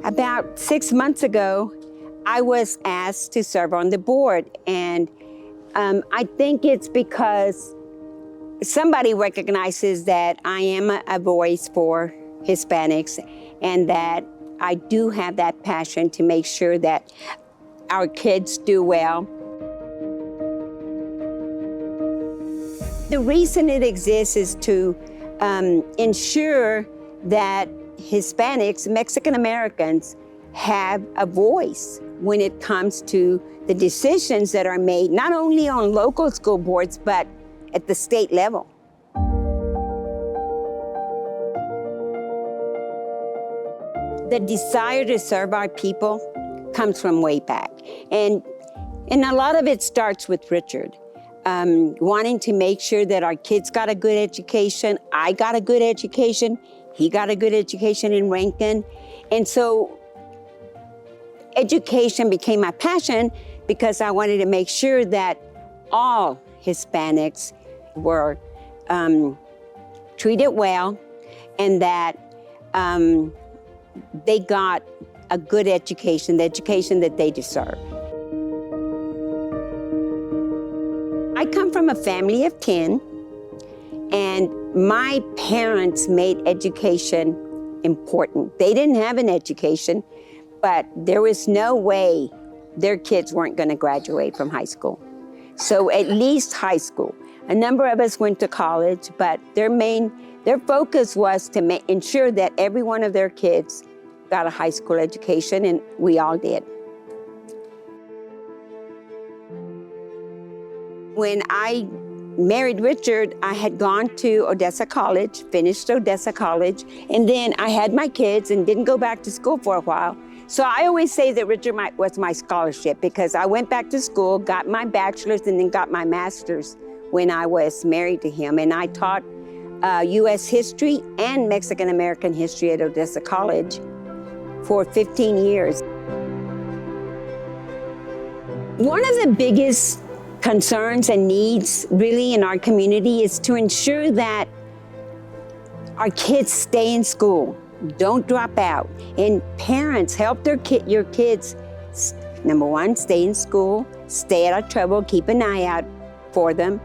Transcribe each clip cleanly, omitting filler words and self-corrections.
About 6 months ago, I was asked to serve on the board, and I think it's because somebody recognizes that I am a voice for Hispanics and that I do have that passion to make sure that our kids do well. The reason it exists is to ensure that Hispanics, Mexican Americans, have a voice when it comes to the decisions that are made, not only on local school boards, but at the state level. The desire to serve our people comes from way back. And a lot of it starts with Richard. Wanting to make sure that our kids got a good education. I got a good education. He got a good education in Rankin. And so education became my passion because I wanted to make sure that all Hispanics were treated well and that they got a good education, the education that they deserve. I come from a family of 10, and my parents made education important. They didn't have an education, but there was no way their kids weren't going to graduate from high school. So at least high school. A number of us went to college, but their focus was to ensure that every one of their kids got a high school education, and we all did. When I married Richard, I had gone to Odessa College, finished Odessa College, and then I had my kids and didn't go back to school for a while. So I always say that Richard was my scholarship because I went back to school, got my bachelor's, and then got my master's when I was married to him. And I taught U.S. history and Mexican American history at Odessa College for 15 years. One of the biggest concerns and needs really in our community is to ensure that our kids stay in school, don't drop out, and parents help your kids, number one, stay in school, stay out of trouble, keep an eye out for them,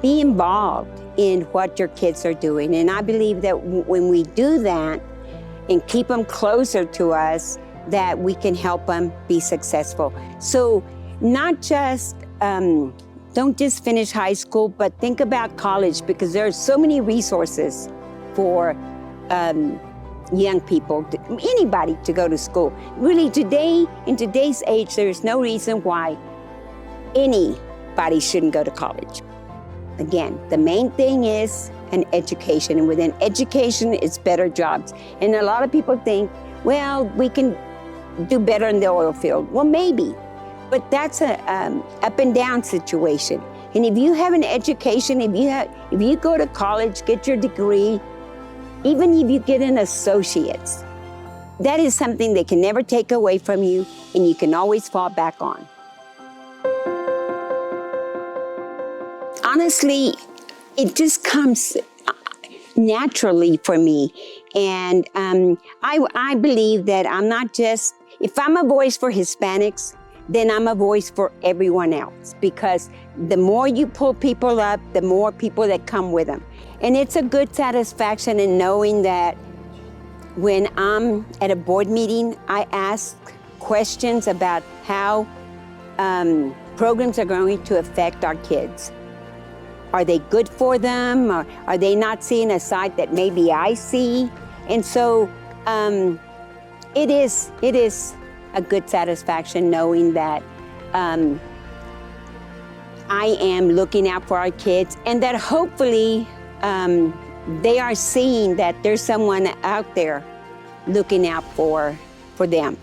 be involved in what your kids are doing. And I believe that when we do that and keep them closer to us, that we can help them be successful. So not just, don't just finish high school, but think about college, because there are so many resources for young people, anybody to go to school. Really today, in today's age, there's no reason why anybody shouldn't go to college. Again, the main thing is an education, and with an education, it's better jobs. And a lot of people think, well, we can do better in the oil field. Well, maybe, but that's a up and down situation. And if you have an education, if you go to college, get your degree, even if you get an associate's, that is something they can never take away from you, and you can always fall back on. Honestly, it just comes naturally for me. And I believe that I'm not just, if I'm a voice for Hispanics, then I'm a voice for everyone else, because the more you pull people up, the more people that come with them. And it's a good satisfaction in knowing that when I'm at a board meeting, I ask questions about how programs are going to affect our kids. Are they good for them? Or are they not seeing a side that maybe I see? And so it is a good satisfaction knowing that I am looking out for our kids, and that hopefully they are seeing that there's someone out there looking out for them.